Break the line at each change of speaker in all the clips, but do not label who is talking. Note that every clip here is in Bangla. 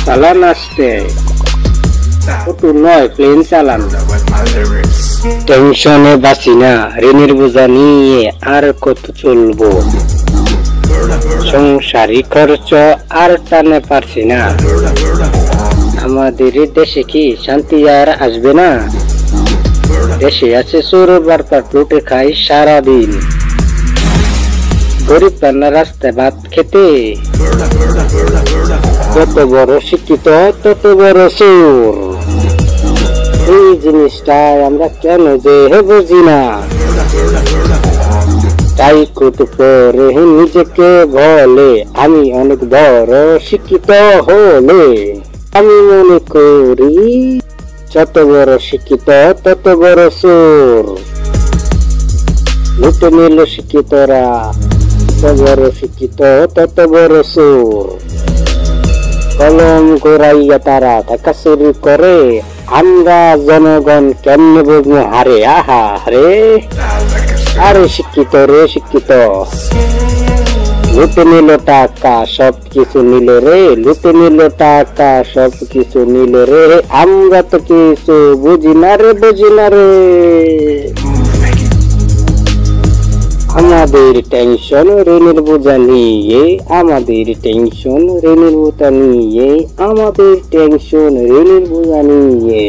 চালান আসতে কত নয় প্লেন চালান টেনশনে বাঁচি না ঋণের বোঝা নিয়ে আর কত চলবো সংসারী খরচ আর টানে পারছি না আমাদের দেশে কি শান্তি আর আসবে না দেশে আছে চোর বারপাট লুটে খাই সারাদিন গরিব পান্না রাস্তায় ভাত খেতে যত বড় শিক্ষিত তত বড় চোর এই জিনিসটা আমরা কেন যে বুঝি না তাই কত পরে নিজেকে বলে আমি অনেক বড় শিক্ষিত হলে আমি মনে করি যত বড় শিক্ষিত তত বড় চোর লুটে নিল শিক্ষিতরা তত বড় শিক্ষিত তত বড় চোর কলম গোড়াইয়া তারা টাকা চুরি করে আমরা জনগণ কেমনে বুঝবো হারে আহা রে আরে শিক্ষিত রে শিক্ষিত লুটে নিল টাকা সব কিছু নিল রে লুটে নিল টাকা সব কিছু নিল রে আমরা তো কিছু বুঝি না রে আমাদের টেনশন ঋণের বোঝা নিয়ে আমাদের টেনশন ঋণের বোঝা নিয়ে আমাদের টেনশন ঋণের বোঝা নিয়ে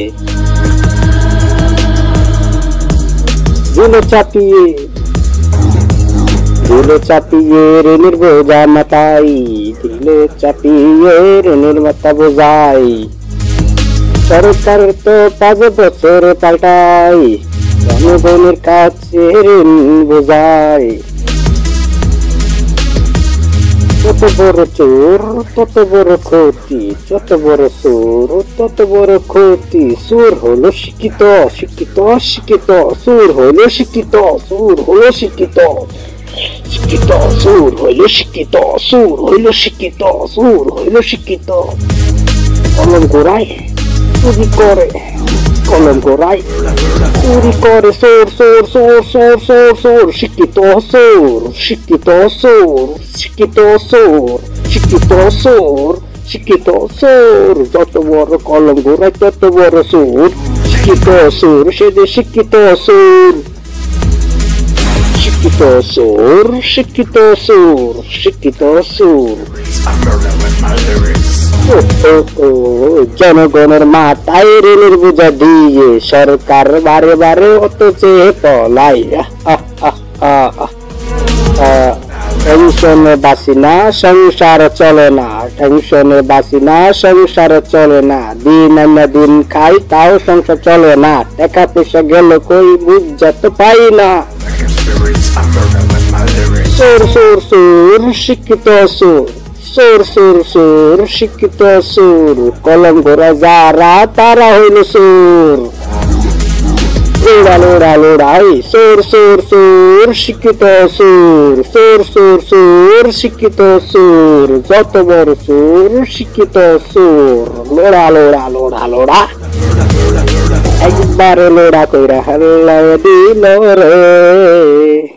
দিলে চাপিয়ে ঋণের বোঝা মাথায় দিলে চাপিয়ে ঋণের মাথা বোঝাই সরকার তো 5 বছর পাল্টাই জনগণের কাছে ঋণ বোঝাই যত বড় চোর তত বড় ক্ষতি যত বড় চোর তত বড় ক্ষতি চোর হলো শিক্ষিত শিক্ষিত শিক্ষিত চোর হলো শিক্ষিত চোর হলো শিক্ষিত শিক্ষিত চোর হইল শিক্ষিত চোর হইল শিক্ষিত চোর হইল শিক্ষিত কলম গোড়ায় চুরি করে কলম গোড়ায় চুরি করে চোর চোর চোর চোর চোর চোর শিক্ষিত চোর শিক্ষিত চোর শিক্ষিত চোর শিক্ষিত চোর শিক্ষিত চোর যত বড় কলম গোড়ায় তত বড় চোর শিক্ষিত চোর সে যে শিক্ষিত চোর শিক্ষিত চোর শিক্ষিত চোর শিক্ষিত চোর জনগণের মাথায় ঋণের বোঝা দিয়ে সরকার বারে বারে অত চেয়ে পলাই টেনশনে বাঁচি না সংসার চলে না টেনশনে বাঁচি না সংসার চলে না দিন আনা দিন খাই তাও সংসার চলে না টাকা পয়সা গেল কই বুঝা তো পাই না চোর চোর চোর শিক্ষিত চোর চোর চোর চোর শিক্ষিত চোর কলম ঘোরা যারা তারা হইল চোর লোড়া লোড়া লোড়াই চোর চোর চোর শিক্ষিত চোর চোর চোর চোর শিক্ষিত চোর যত বড় চোর শিক্ষিত চোর লোড়া লোড়া লোড়া লোড়া একবারে লোড়া কইরা হাল্লা দিল রে।